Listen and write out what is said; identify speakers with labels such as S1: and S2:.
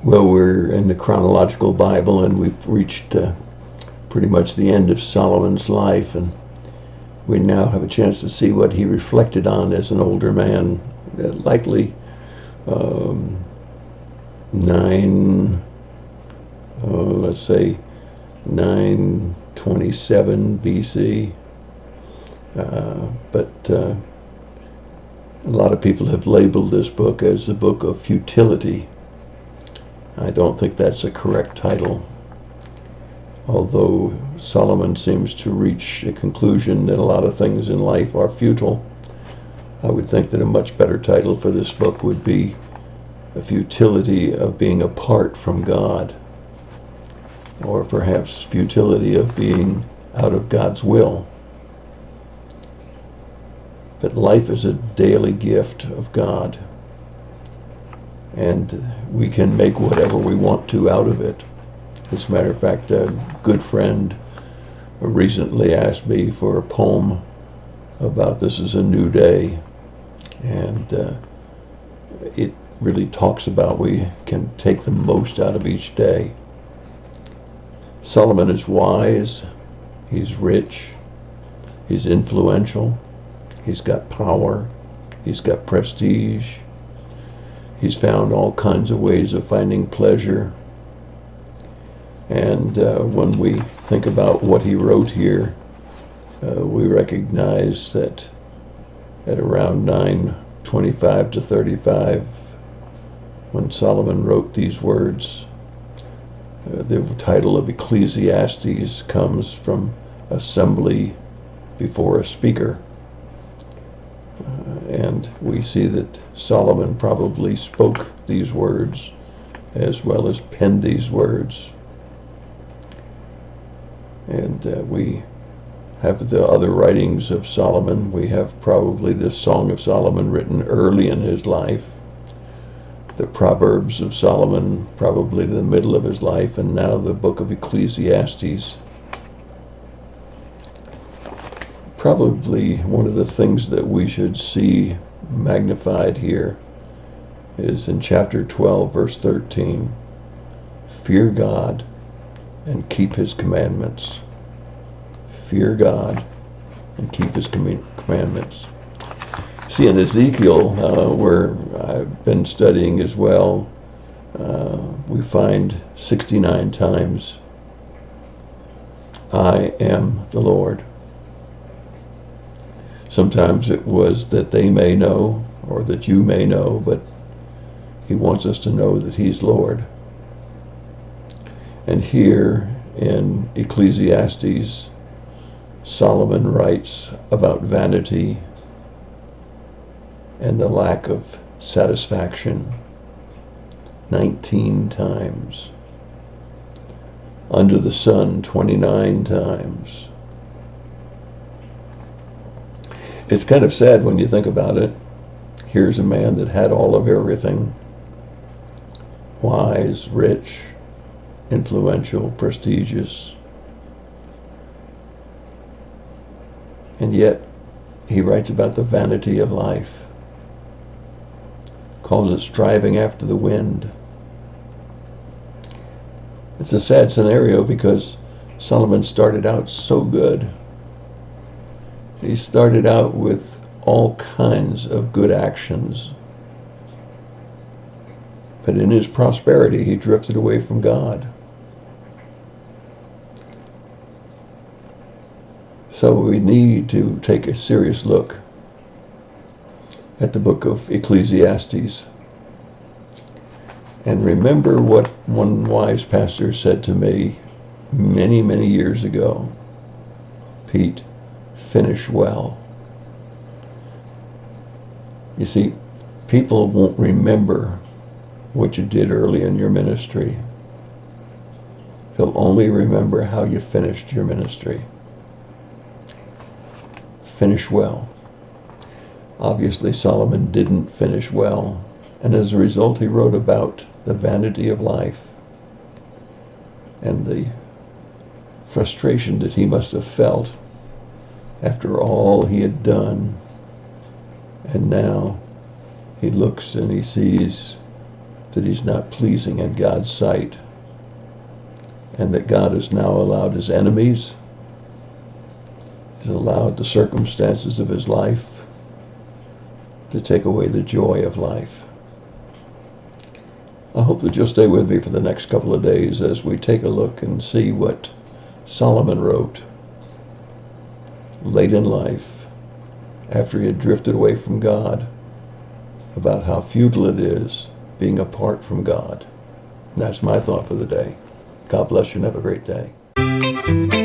S1: Well, we're in the chronological Bible, and we've reached pretty much the end of Solomon's life, and we now have a chance to see what he reflected on as an older man, likely um, 9, let's say 927 BC. But a lot of people have labeled this book as the book of futility. I don't think that's a correct title. Although Solomon seems to reach a conclusion that a lot of things in life are futile, I would think that a much better title for this book would be The Futility of Being Apart from God, or perhaps Futility of Being Out of God's Will. But life is a daily gift of God, and we can make whatever we want to out of it. As a matter of fact, a good friend recently asked me for a poem about this is a new day, and it really talks about we can take the most out of each day. Solomon is wise, he's rich, he's influential, he's got power, he's got prestige, he's found all kinds of ways of finding pleasure. And when we think about what he wrote here, we recognize that at around 925 to 35, when Solomon wrote these words, the title of Ecclesiastes comes from assembly before a speaker. And we see that Solomon probably spoke these words as well as penned these words. And we have the other writings of Solomon. We have probably the Song of Solomon written early in his life, the Proverbs of Solomon probably the middle of his life, and now the book of Ecclesiastes. Probably one of the things that we should see magnified here is in chapter 12, verse 13. Fear God and keep his commandments. Fear God and keep his commandments. See, in Ezekiel, where I've been studying as well, we find 69 times, I am the Lord. Sometimes it was that they may know, or that you may know, but he wants us to know that he's Lord. And here in Ecclesiastes, Solomon writes about vanity and the lack of satisfaction 19 times. Under the sun 29 times. It's kind of sad when you think about it. Here's a man that had all of everything. Wise, rich, influential, prestigious. And yet, he writes about the vanity of life. Calls it striving after the wind. It's a sad scenario because Solomon started out so good. He started out with all kinds of good actions. But in his prosperity, he drifted away from God. So we need to take a serious look at the book of Ecclesiastes. And remember what one wise pastor said to me many, many years ago. Pete, finish well. You see, people won't remember what you did early in your ministry. They'll only remember how you finished your ministry. Finish well. Obviously, Solomon didn't finish well, and as a result, he wrote about the vanity of life and the frustration that he must have felt after all he had done. And now he looks and he sees that he's not pleasing in God's sight, and that God has now allowed his enemies, he's allowed the circumstances of his life to take away the joy of life. I hope that you'll stay with me for the next couple of days as we take a look and see what Solomon wrote late in life after he had drifted away from God, about how futile it is being apart from God. And that's my thought for the day. God bless you and have a great day.